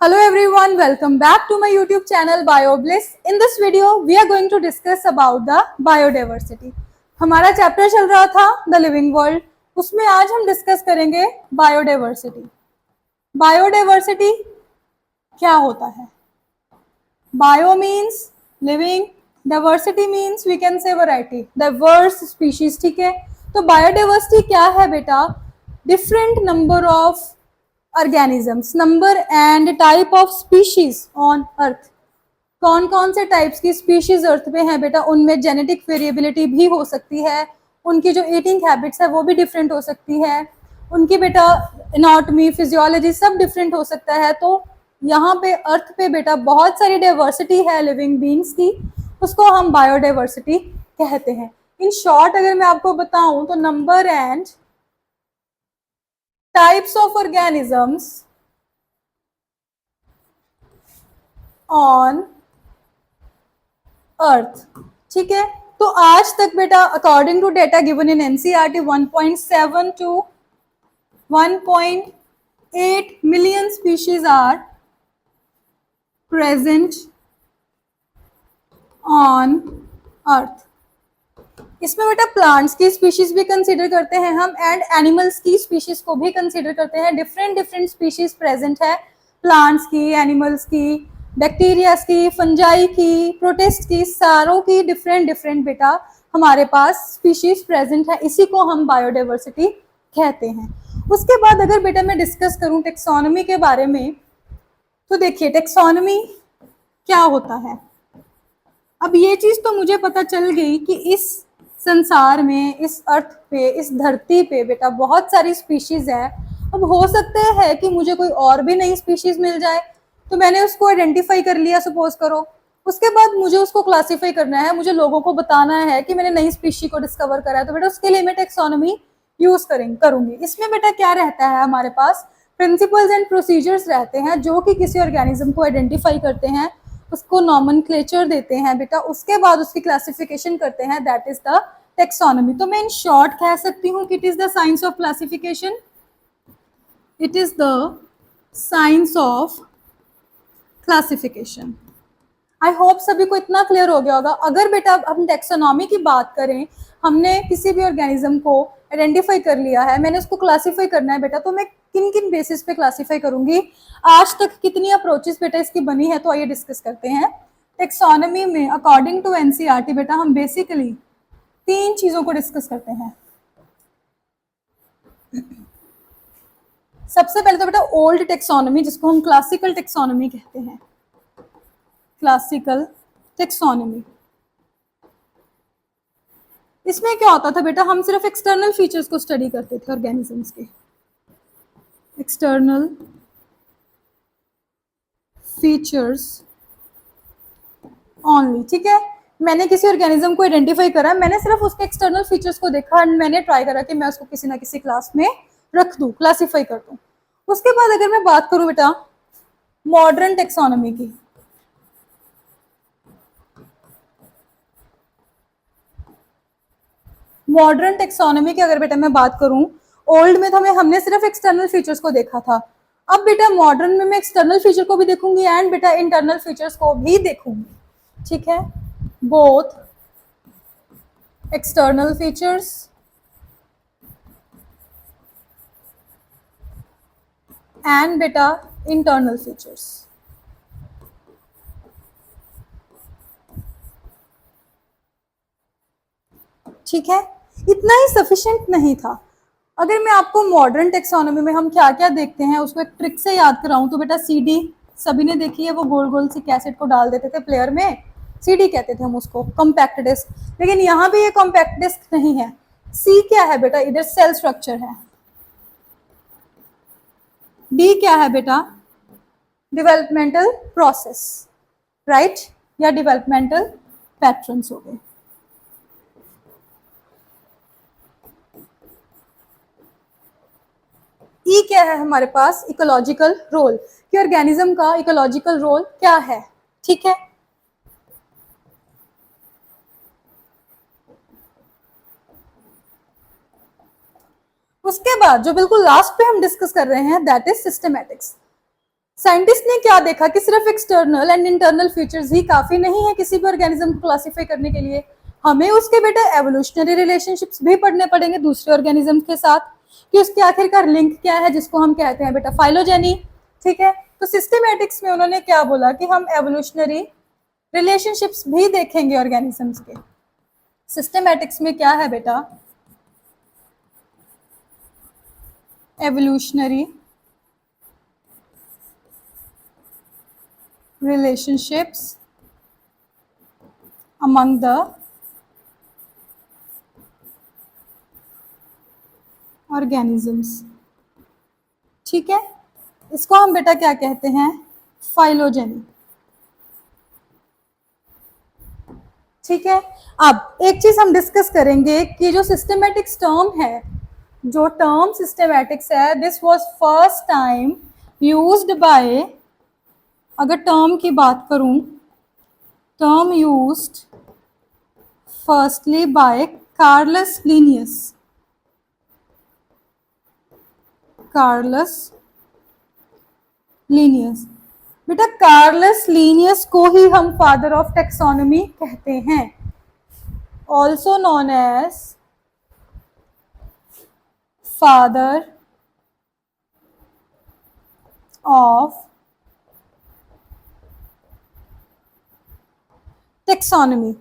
Hello everyone, welcome back to my YouTube channel BioBliss. In this video, we are going to discuss about the biodiversity. हमारा chapter चल रहा था the living world, उसमें आज हम discuss करेंगे biodiversity. Biodiversity क्या होता है? Bio means living, diversity means we can say variety, diverse species. ठीक है, तो बायोडाइवर्सिटी क्या है बेटा? Different number of organisms, number and type of species on earth. कौन कौन से टाइप्स की स्पीशीज अर्थ पे हैं बेटा? उनमें जेनेटिक वेरिएबिलिटी भी हो सकती है, उनकी जो ईटिंग हैबिट्स है वो भी डिफरेंट हो सकती है, उनकी बेटा एनाटॉमी, फिजियोलॉजी सब डिफरेंट हो सकता है. तो यहाँ पे अर्थ पे बेटा बहुत सारी डाइवर्सिटी है लिविंग बींग्स की, उसको हम बायोडाइवर्सिटी कहते हैं. इन शॉर्ट अगर मैं आपको बताऊं तो number and types of organisms on earth. ठीक है, तो आज तक बेटा according to data given in NCERT 1.7 to 1.8 million species are present on earth. इसमें बेटा प्लांट्स की स्पीशीज भी कंसीडर करते हैं हम एंड एनिमल्स की स्पीशीज को भी कंसीडर करते हैं. डिफरेंट डिफरेंट स्पीशीज प्रेजेंट है, प्लांट्स की, एनिमल्स की, बैक्टीरियाज की, फंजाई की, प्रोटिस्ट की, सारों की डिफरेंट डिफरेंट बेटा हमारे पास स्पीशीज प्रेजेंट है. इसी को हम बायोडाइवर्सिटी कहते हैं. उसके बाद अगर बेटा मैं डिस्कस करूं टेक्सोनॉमी के बारे में, तो देखिए टेक्सोनॉमी क्या होता है. अब ये चीज तो मुझे पता चल गई कि इस संसार में, इस अर्थ पे, इस धरती पे बेटा बहुत सारी स्पीशीज है. अब हो सकते है कि मुझे कोई और भी नई स्पीशीज मिल जाए, तो मैंने उसको आइडेंटिफाई कर लिया सपोज करो. उसके बाद मुझे उसको क्लासिफाई करना है, मुझे लोगों को बताना है कि मैंने नई स्पीशी को डिस्कवर करा है, तो बेटा उसके लिए मैं टेक्सोनॉमी यूज करूंगी. इसमें बेटा क्या रहता है, हमारे पास प्रिंसिपल्स एंड प्रोसीजर्स रहते हैं जो कि किसी ऑर्गेनिज्म को आइडेंटिफाई करते हैं, उसको नॉमेनक्लेचर देते हैं बेटा, उसके बाद उसकी क्लासिफिकेशन करते हैं, दैट इज द टेक्सोनॉमी. तो मैं इन शॉर्ट कह सकती हूँ कि it is the science of classification, it is the science of classification. I hope सभी को इतना क्लियर हो गया होगा. अगर बेटा हम टेक्सोनॉमी की बात करें, हमने किसी भी ऑर्गेनिज्म को आइडेंटिफाई कर लिया है, मैंने उसको क्लासिफाई करना है बेटा, तो मैं किन किन बेसिस पे क्लासिफाई करूंगी, आज तक कितनी अप्रोचेस बेटा इसकी बनी है, तो आइए डिस्कस करते हैं. टेक्सोनॉमी में अकॉर्डिंग टू एनसीईआरटी बेटा हम बेसिकली 3 चीजों को डिस्कस करते हैं. सबसे पहले तो बेटा ओल्ड टेक्सोनॉमी, जिसको हम क्लासिकल टेक्सोनॉमी कहते हैं. क्लासिकल टेक्सोनॉमी, इसमें क्या होता था बेटा, हम सिर्फ एक्सटर्नल फीचर्स को स्टडी करते थे ऑर्गेनिजम्स के, एक्सटर्नल फीचर्स ओनली. ठीक है, मैंने किसी ऑर्गेनिज्म को आइडेंटिफाई करा, मैंने सिर्फ उसके एक्सटर्नल फीचर्स को देखा एंड मैंने ट्राई करा कि मैं उसको किसी ना किसी क्लास में रख दूं, क्लासिफाई कर दूं. उसके बाद अगर मैं बात करूं बेटा मॉडर्न टेक्सोनॉमी की, मॉडर्न टेक्सोनॉमी की अगर बेटा मैं बात करूं, ओल्ड में तो हमने सिर्फ एक्सटर्नल फीचर्स को देखा था. अब बेटा मॉडर्न में मैं एक्सटर्नल फीचर को भी देखूंगी एंड बेटा इंटरनल फीचर्स को भी देखूंगी. ठीक है, बोथ एक्सटर्नल फीचर्स एंड बेटा इंटरनल फीचर्स. ठीक है, इतना ही सफिशिएंट नहीं था. अगर मैं आपको मॉडर्न टेक्सोनॉमी में हम क्या क्या देखते हैं उसको एक ट्रिक से याद कराऊं, तो बेटा सीडी सभी ने देखी है, वो गोल गोल सी कैसेट को डाल देते थे प्लेयर में, सीडी कहते थे हम उसको, कॉम्पैक्ट डिस्क. लेकिन यहाँ भी ये कॉम्पैक्ट डिस्क नहीं है. सी क्या है बेटा, इधर सेल स्ट्रक्चर है. डी क्या है बेटा, डेवलपमेंटल प्रोसेस, राइट, या डेवलपमेंटल पैटर्न्स हो गए. ई क्या है हमारे पास, इकोलॉजिकल रोल, कि ऑर्गेनिज्म का इकोलॉजिकल रोल क्या है. ठीक है, उसके बाद जो बिल्कुल लास्ट पे हम डिस्कस कर रहे हैं दैट इज सिस्टमैटिक्स. साइंटिस्ट ने क्या देखा कि सिर्फ एक्सटर्नल एंड इंटरनल फीचर्स ही काफी नहीं है किसी भी ऑर्गेनिज्म को क्लासिफाई करने के लिए, हमें उसके बेटा एवोल्यूशनरी रिलेशनशिप्स भी पढ़ने पड़ेंगे दूसरे ऑर्गेनिज्म के साथ, कि उसके आखिरकार लिंक क्या है, जिसको हम कहते हैं बेटा फाइलोजेनी। ठीक है, तो सिस्टमैटिक्स में उन्होंने क्या बोला कि हम एवोल्यूशनरी रिलेशनशिप्स भी देखेंगे ऑर्गेनिजम्स के। सिस्टमैटिक्स में क्या है बेटा, evolutionary relationships among the organisms। ठीक है, इसको हम बेटा क्या कहते हैं, फाइलोजेनी। ठीक है, अब एक चीज हम डिस्कस करेंगे कि जो सिस्टमैटिक्स टर्म है, जो टर्म सिस्टमैटिक्स है, this was first time used by, अगर टर्म की बात करूं, term used firstly by Carolus Linnaeus. Carolus Linnaeus, बेटा कार्लस लीनियस को ही हम फादर ऑफ टेक्सोनॉमी कहते हैं, also known as father of taxonomy.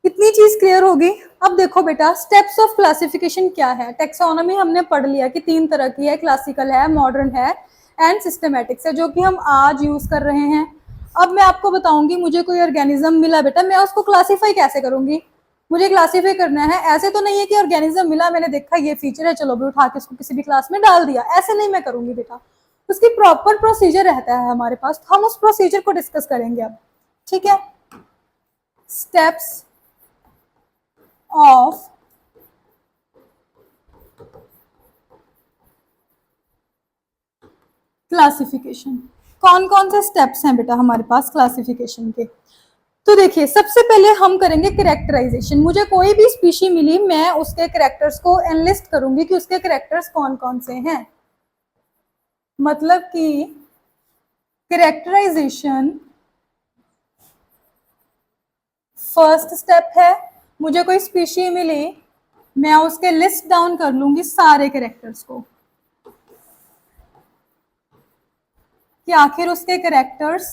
इतनी चीज क्लियर होगी। अब देखो बेटा, स्टेप्स ऑफ क्लासिफिकेशन क्या है। टेक्सोनॉमी हमने पढ़ लिया कि 3 तरह की है, क्लासिकल है, मॉडर्न है एंड सिस्टमैटिक्स है, जो कि हम आज यूज कर रहे हैं। अब मैं आपको बताऊंगी, मुझे कोई ऑर्गेनिज्म मिला बेटा, मैं उसको क्लासीफाई कैसे करूंगी। मुझे क्लासीफाई करना है, ऐसे तो नहीं है कि ऑर्गेनिज्म मिला, मैंने देखा ये फीचर है, चलो भी उठा के इसको किसी भी क्लास में डाल दिया, ऐसे नहीं मैं करूंगी बेटा। उसकी प्रॉपर प्रोसीजर रहता है हमारे पास, तो हम उस प्रोसीजर को डिस्कस करेंगे अब। ठीक है, steps of क्लासिफिकेशन। कौन कौन से स्टेप्स हैं बेटा हमारे पास क्लासिफिकेशन के। तो देखिए, सबसे पहले हम करेंगे कैरेक्टराइजेशन। मुझे कोई भी स्पीशी मिली, मैं उसके कैरेक्टर्स को एनलिस्ट करूंगी कि उसके कैरेक्टर्स कौन कौन से हैं। मतलब कि कैरेक्टराइजेशन फर्स्ट स्टेप है। मुझे कोई स्पीशी मिली, मैं उसके लिस्ट डाउन कर लूंगी सारे कैरेक्टर्स को, कि आखिर उसके कैरेक्टर्स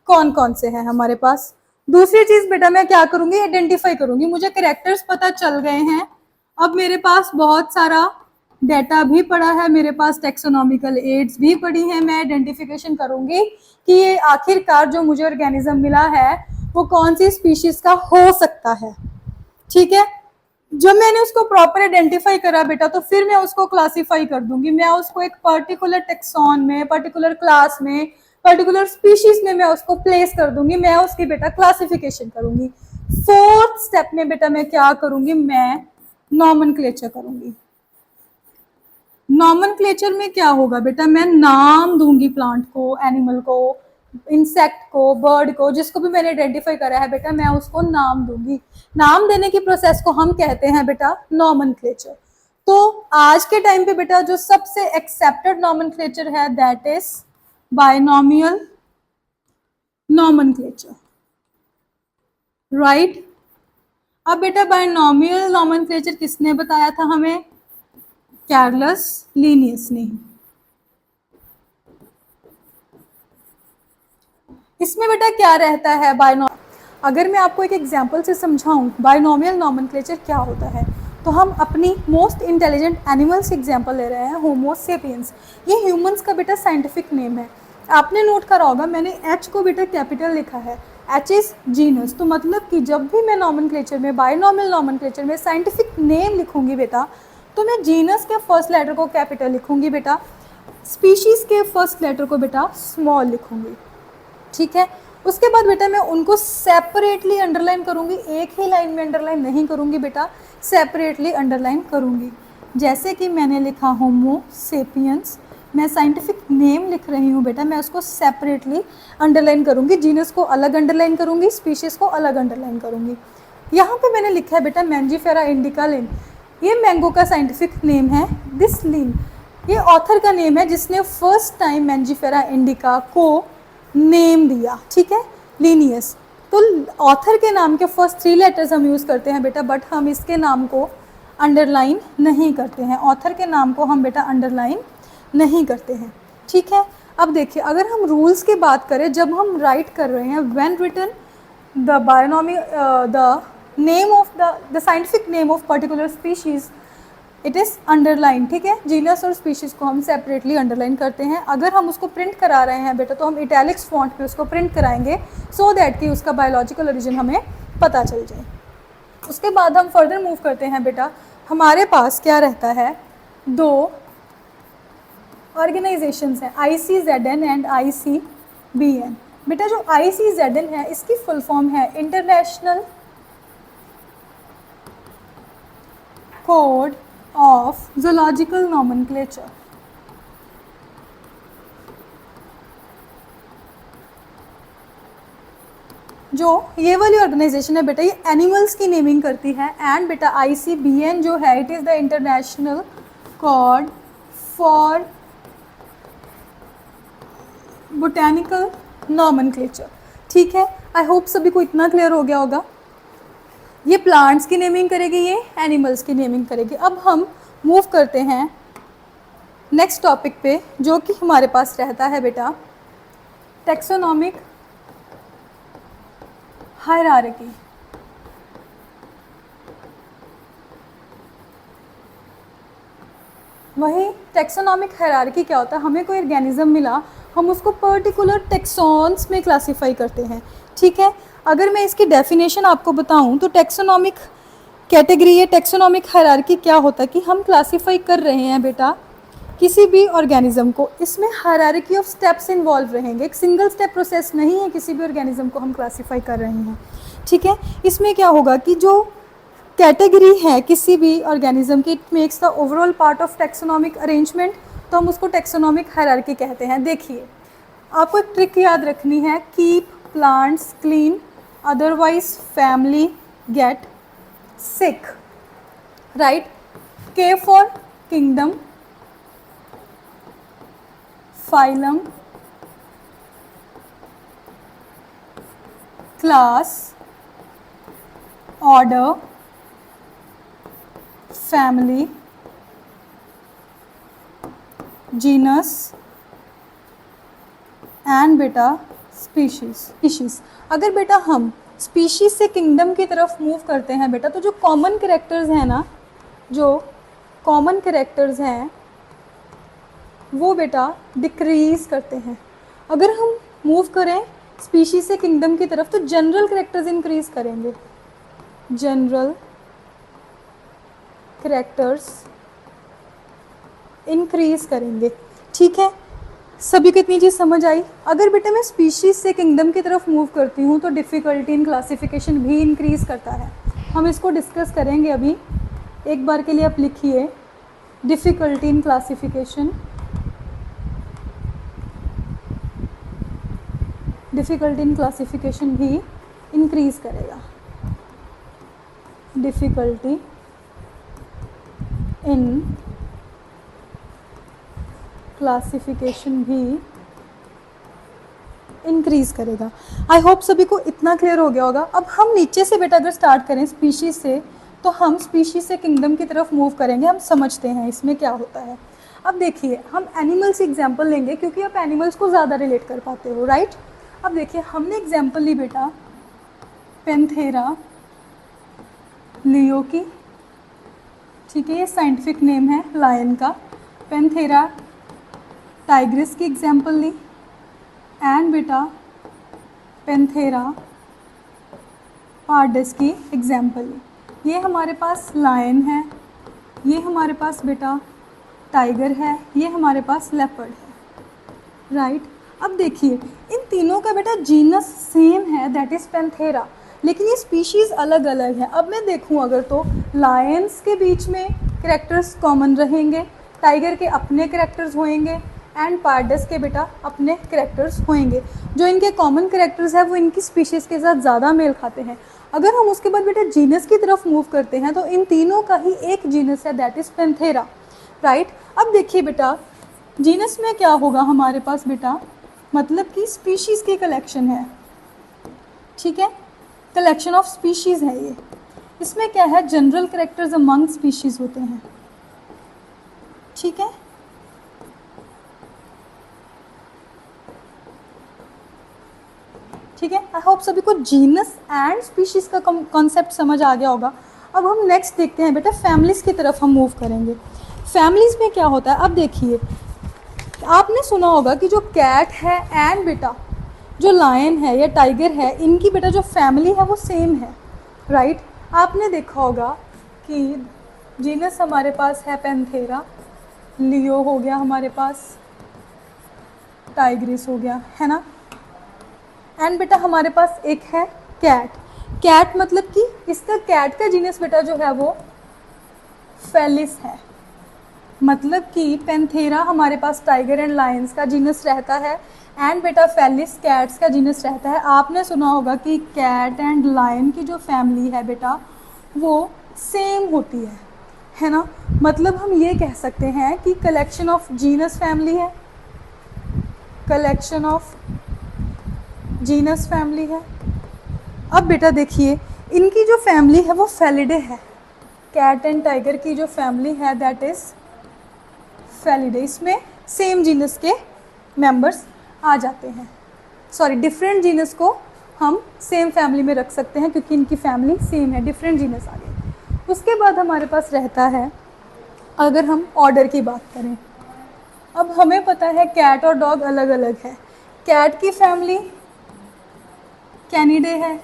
कौन कौन से हैं हमारे पास। दूसरी चीज बेटा मैं क्या करूंगी, आइडेंटिफाई करूंगी। मुझे कैरेक्टर्स पता चल गए हैं, अब मेरे पास बहुत सारा डेटा भी पड़ा है, मेरे पास टेक्सोनॉमिकल एड्स भी पड़ी हैं। मैं आइडेंटिफिकेशन करूंगी कि ये आखिरकार जो मुझे ऑर्गेनिज्म मिला है वो कौन सी स्पीशीज का हो सकता है। ठीक है, जब मैंने उसको प्रॉपर आइडेंटिफाई करा बेटा, तो फिर मैं उसको क्लासिफाई कर दूंगी। मैं उसको एक पर्टिकुलर टेक्सॉन में, पर्टिकुलर क्लास में, पर्टिकुलर स्पीशीज में मैं उसको प्लेस कर दूंगी। मैं उसकी बेटा क्लासिफिकेशन करूंगी। फोर्थ स्टेप में बेटा मैं क्या करूंगी, मैं नॉमेनक्लेचर करूंगी। नॉमेनक्लेचर में क्या होगा बेटा, मैं नाम दूंगी प्लांट को, एनिमल को, इंसेक्ट को, बर्ड को, जिसको भी मैंने आइडेंटिफाई करा है बेटा, मैं उसको नाम दूंगी। नाम देने की प्रोसेस को हम कहते हैं बेटा नॉमेनक्लेचर। तो आज के टाइम पे बेटा जो सबसे एक्सेप्टेड नॉमेनक्लेचर है, that is binomial nomenclature, right. अब बेटा बायनॉमियल नॉमेनक्लेचर किसने बताया था हमें, कार्लस लीनियस ने। इसमें बेटा क्या रहता है बायनॉमियल, अगर मैं आपको एक एग्जांपल से समझाऊं बायनॉमियल नॉमेनक्लेचर क्या होता है, तो हम अपनी मोस्ट इंटेलिजेंट एनिमल्स एग्जांपल ले रहे हैं, होमो सेपियंस। ये ह्यूमंस का बेटा साइंटिफिक नेम है। आपने नोट करा होगा मैंने एच को बेटा कैपिटल लिखा है, एच इज जीनस। तो मतलब कि जब भी मैं नॉमेनक्लेचर में, बायनॉमियल नॉमेनक्लेचर में साइंटिफिक नेम लिखूंगी बेटा, तो मैं जीनस के फर्स्ट लेटर को कैपिटल लिखूंगी बेटा, स्पीशीज के फर्स्ट लेटर को बेटा स्मॉल लिखूंगी। ठीक है, उसके बाद बेटा मैं उनको सेपरेटली अंडरलाइन करूंगी, एक ही लाइन में अंडरलाइन नहीं करूंगी बेटा, सेपरेटली अंडरलाइन करूंगी। जैसे कि मैंने लिखा होमो सेपियंस, मैं साइंटिफिक नेम लिख रही हूँ बेटा, मैं उसको सेपरेटली अंडरलाइन करूंगी, जीनस को अलग अंडरलाइन करूंगी, स्पीशीज को अलग अंडरलाइन करूंगी। यहाँ पे मैंने लिखा है बेटा मैंजीफेरा इंडिका लिन, ये मैंगो का साइंटिफिक नेम है। दिस लिन, ये ऑथर का नेम है जिसने फर्स्ट टाइम मैंजीफेरा इंडिका को नेम दिया, ठीक है, लिनियस। तो ऑथर के नाम के फर्स्ट 3 लेटर्स हम यूज़ करते हैं बेटा, बट हम इसके नाम को अंडरलाइन नहीं करते हैं। ऑथर के नाम को हम बेटा अंडरलाइन नहीं करते हैं, ठीक है। अब देखिए, अगर हम रूल्स की बात करें, जब हम राइट कर रहे हैं, when written the bionomy the name of the scientific name of particular species, it is underline, ठीक है। जीनस और स्पीशीज़ को हम सेपरेटली अंडरलाइन करते हैं। अगर हम उसको प्रिंट करा रहे हैं बेटा, तो हम इटैलिक्स फॉन्ट पे उसको प्रिंट कराएंगे, सो दैट कि उसका बायोलॉजिकल ओरिजिन हमें पता चल जाए। उसके बाद हम फर्दर मूव करते हैं बेटा, हमारे पास क्या रहता है, 2 ऑर्गेनाइजेशंस हैं, ICZN एंड ICBN। बेटा जो ICZN है, इसकी फुल फॉर्म है international code of zoological nomenclature. जो ये वाली ऑर्गेनाइजेशन है बेटा, ये एनिमल्स की नेमिंग करती है। एंड बेटा ICBN जो है, it is the international code for botanical nomenclature, ठीक है। आई होप सभी को इतना क्लियर हो गया होगा। ये प्लांट्स की नेमिंग करेगी, ये एनिमल्स की नेमिंग करेगी। अब हम मूव करते हैं नेक्स्ट टॉपिक पे, जो कि हमारे पास रहता है बेटा टैक्सोनॉमिक हायरार्की। वही टैक्सोनॉमिक हायरार्की क्या होता है, हमें कोई ऑर्गेनिज्म मिला, हम उसको पर्टिकुलर टैक्सॉन्स में क्लासीफाई करते हैं, ठीक है। अगर मैं इसकी डेफिनेशन आपको बताऊं, तो टैक्सोनॉमिक कैटेगरी या टैक्सोनॉमिक हायरार्की क्या होता है कि हम क्लासीफाई कर रहे हैं बेटा किसी भी ऑर्गेनिज्म को, इसमें हायरार्की ऑफ स्टेप्स इन्वॉल्व रहेंगे, एक सिंगल स्टेप प्रोसेस नहीं है, किसी भी ऑर्गेनिज्म को हम क्लासीफाई कर रहे हैं, ठीक है। इसमें क्या होगा कि जो कैटेगरी है किसी भी ऑर्गेनिज्म की, it makes the overall part of taxonomic arrangement, तो हम उसको टैक्सोनॉमिक हायरार्की कहते हैं। देखिए, आपको एक ट्रिक याद रखनी है, keep plants clean, otherwise family get sick, right. K for kingdom, phylum, class, order, family, genus and बेटा स्पीशीज। अगर बेटा हम स्पीशीज से किंगडम की तरफ मूव करते हैं बेटा, तो जो कॉमन कैरेक्टर्स हैं ना, जो कॉमन कैरेक्टर्स हैं वो बेटा डिक्रीज करते हैं। अगर हम मूव करें स्पीशीज से किंगडम की तरफ, तो जनरल कैरेक्टर्स इंक्रीज करेंगे, जनरल कैरेक्टर्स इंक्रीज करेंगे, ठीक है। सभी को इतनी चीज़ समझ आई। अगर बेटा मैं स्पीशीज से किंगडम की तरफ मूव करती हूँ, तो डिफ़िकल्टी इन क्लासिफिकेशन भी इंक्रीज करता है। हम इसको डिस्कस करेंगे अभी। एक बार के लिए आप लिखिए, difficulty in classification, difficulty in classification भी इंक्रीज करेगा, डिफ़िकल्टी इन क्लासिफिकेशन भी इंक्रीज करेगा। आई होप सभी को इतना क्लियर हो गया होगा। अब हम नीचे से बेटा अगर स्टार्ट करें स्पीशीज से, तो हम स्पीशीज से किंगडम की तरफ मूव करेंगे। हम समझते हैं इसमें क्या होता है। अब देखिए, हम एनिमल्स एग्जाम्पल लेंगे क्योंकि आप एनिमल्स को ज़्यादा रिलेट कर पाते हो, राइट। अब देखिए, हमने एग्जाम्पल ली बेटा पैंथेरा लियो की, ठीक है, ये साइंटिफिक नेम है लायन का। पैंथेरा टाइग्रिस की एग्जाम्पल ली, एंड बेटा पैंथेरा पार्डस की एग्जाम्पल ली। ये हमारे पास लायन है, ये हमारे पास बेटा टाइगर है, ये हमारे पास लेपर्ड है, राइट। अब देखिए, इन तीनों का बेटा जीनस सेम है, दैट इज़ पैंथेरा, लेकिन ये स्पीशीज़ अलग अलग हैं। अब मैं देखूं अगर, तो लायंस के बीच में कैरेक्टर्स कॉमन रहेंगे, टाइगर के अपने कैरेक्टर्स होंगे, एंड पार्डस के बेटा अपने कैरेक्टर्स होंगे। जो इनके कॉमन कैरेक्टर्स हैं वो इनकी स्पीशीज़ के साथ ज़्यादा मेल खाते हैं। अगर हम उसके बाद बेटा जीनस की तरफ मूव करते हैं, तो इन तीनों का ही एक जीनस है, दैट इज़ पैंथेरा। राइट। अब देखिए बेटा, जीनस में क्या होगा हमारे पास बेटा, मतलब कि स्पीशीज़ की कलेक्शन है, ठीक है, कलेक्शन ऑफ स्पीशीज़ है ये। इसमें क्या है, जनरल कैरेक्टर्स अमंग स्पीशीज़ होते हैं, ठीक है। ठीक है, आई होप सभी को जीनस एंड स्पीशीज़ का कॉन्सेप्ट समझ आ गया होगा। अब हम नेक्स्ट देखते हैं बेटा, फैमिलीज़ की तरफ हम मूव करेंगे। फैमिलीज़ में क्या होता है, अब देखिए, आपने सुना होगा कि जो कैट है एंड बेटा जो लायन है या टाइगर है, इनकी बेटा जो फैमिली है वो सेम है, राइट। आपने देखा होगा कि जीनस हमारे पास है पैंथेरा, लियो हो गया हमारे पास, टाइग्रिस हो गया, है ना। एंड बेटा हमारे पास एक है कैट। कैट मतलब कि इसका कैट का जीनस बेटा जो है वो फेलिस है, मतलब कि पैंथेरा हमारे पास टाइगर एंड लायंस का जीनस रहता है एंड बेटा फेलिस कैट्स का जीनस रहता है। आपने सुना होगा कि कैट एंड लायन की जो फैमिली है बेटा वो सेम होती है ना। मतलब हम ये कह सकते हैं कि कलेक्शन ऑफ जीनस फैमिली है, कलेक्शन ऑफ जीनस फैमिली है। अब बेटा देखिए, इनकी जो फैमिली है वो फेलिडे है, कैट एंड टाइगर की जो फैमिली है दैट इज़ फेलिडे। इसमें सेम जीनस के मेंबर्स आ जाते हैं, सॉरी डिफरेंट जीनस को हम सेम फैमिली में रख सकते हैं क्योंकि इनकी फैमिली सेम है, डिफरेंट जीनस आ गए। उसके बाद हमारे पास रहता है, अगर हम ऑर्डर की बात करें, अब हमें पता है कैट और डॉग अलग अलग है। कैट की फैमिली कैनिडे है,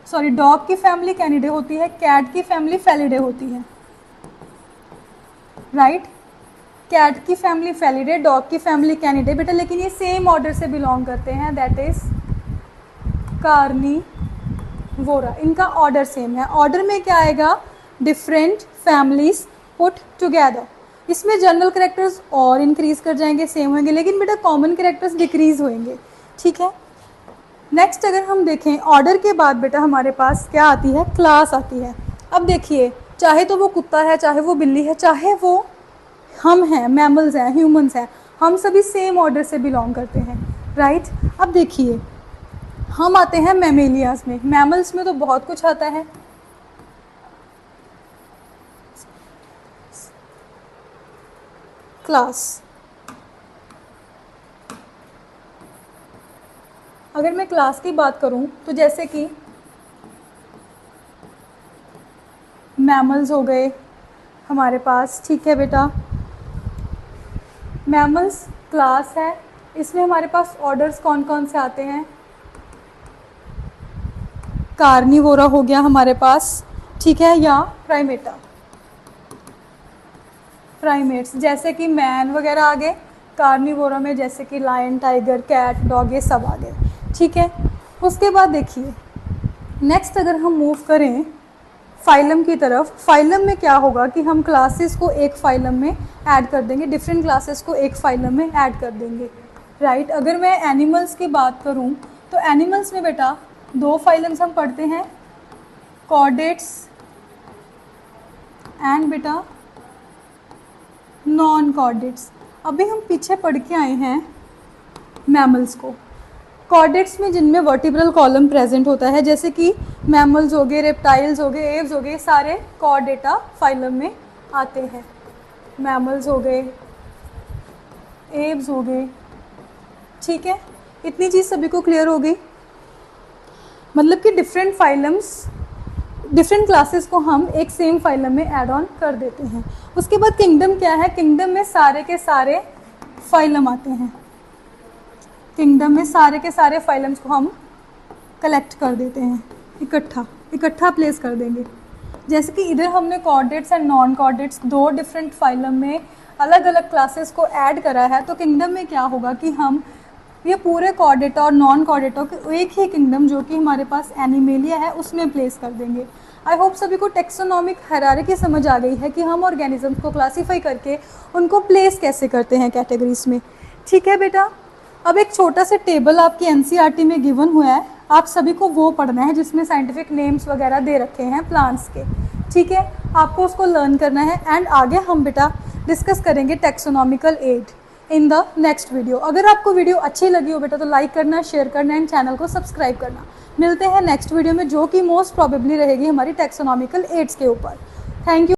सॉरी डॉग की फैमिली कैनिडे होती है, कैट की फैमिली फेलिडे होती है, राइट। कैट की फैमिली फेलिडे, डॉग की फैमिली कैनिडे बेटा, लेकिन ये सेम ऑर्डर से बिलोंग करते हैं, दैट इज कार्निवोरा। इनका ऑर्डर सेम है। ऑर्डर में क्या आएगा, डिफरेंट फैमिलीज पुट टुगेदर। इसमें जनरल कैरेक्टर्स और इंक्रीज कर जाएंगे, सेम होंगे, लेकिन बेटा कॉमन कैरेक्टर्स डिक्रीज होंगे, ठीक है। नेक्स्ट अगर हम देखें ऑर्डर के बाद बेटा हमारे पास क्या आती है, क्लास आती है। अब देखिए, चाहे तो वो कुत्ता है, चाहे वो बिल्ली है, चाहे वो हम हैं, मैमल्स हैं, ह्यूमंस हैं, हम सभी सेम ऑर्डर से बिलोंग करते हैं, राइट। अब देखिए हम आते हैं मैमेलियाज में। मैमल्स में तो बहुत कुछ आता है, क्लास। अगर मैं क्लास की बात करूं तो जैसे कि मैमल्स हो गए हमारे पास, ठीक है बेटा, मैमल्स क्लास है। इसमें हमारे पास ऑर्डर्स कौन कौन से आते हैं, कार्निवोरा हो गया हमारे पास, ठीक है, या प्राइमेटा, प्राइमेट्स जैसे कि मैन वगैरह आ गए कार्निवोरा में, जैसे कि लायन, टाइगर, कैट, डॉग, ये सब आ गए, ठीक है। उसके बाद देखिए नेक्स्ट अगर हम मूव करें फाइलम की तरफ, फाइलम में क्या होगा कि हम क्लासेस को एक फाइलम में ऐड कर देंगे, डिफरेंट क्लासेस को एक फाइलम में ऐड कर देंगे, राइट। अगर मैं एनिमल्स की बात करूं तो एनिमल्स में बेटा दो फाइलम्स हम पढ़ते हैं, कॉर्डेट्स एंड बेटा नॉन कॉर्डेट्स। अभी हम पीछे पढ़ के आए हैं मैमल्स को। कॉर्डेट्स में जिनमें वर्टिब्रल कॉलम प्रेजेंट होता है, जैसे कि मैमल्स हो गए, रेप्टाइल्स हो गए, एव्स हो गए, सारे कॉर्डेटा फाइलम में आते हैं। मैमल्स हो गए, एव्स हो गए, ठीक है। इतनी चीज़ सभी को क्लियर हो गई, मतलब कि डिफरेंट फाइलम्स, डिफरेंट क्लासेस को हम एक सेम फाइलम में ऐड ऑन कर देते हैं। उसके बाद किंगडम क्या है, किंगडम में सारे के सारे फाइलम आते हैं, किंगडम में सारे के सारे फाइलम्स को हम कलेक्ट कर देते हैं, इकट्ठा प्लेस कर देंगे। जैसे कि इधर हमने कॉर्डेट्स एंड नॉन कॉर्डेट्स दो डिफरेंट फाइलम में अलग अलग क्लासेस को ऐड करा है, तो किंगडम में क्या होगा कि हम ये पूरे कॉर्डेटा और नॉन कॉर्डेटा को एक ही किंगडम जो कि हमारे पास एनिमेलिया है उसमें प्लेस कर देंगे। आई होप सभी को टेक्सोनॉमिक हायरार्की समझ आ गई है कि हम ऑर्गेनिजम्स को क्लासीफाई करके उनको प्लेस कैसे करते हैं कैटेगरीज में, ठीक है बेटा। अब एक छोटा सा टेबल आपकी एनसीईआरटी में गिवन हुआ है, आप सभी को वो पढ़ना है जिसमें साइंटिफिक नेम्स वगैरह दे रखे हैं प्लांट्स के, ठीक है। आपको उसको लर्न करना है एंड आगे हम बेटा डिस्कस करेंगे taxonomical aid in the next video. अगर आपको वीडियो अच्छी लगी हो बेटा तो लाइक करना, शेयर करना एंड चैनल को सब्सक्राइब करना। मिलते हैं नेक्स्ट वीडियो में, जो कि मोस्ट प्रॉबेबली रहेगी हमारी टैक्सोनॉमिकल एड्स के ऊपर। Thank you.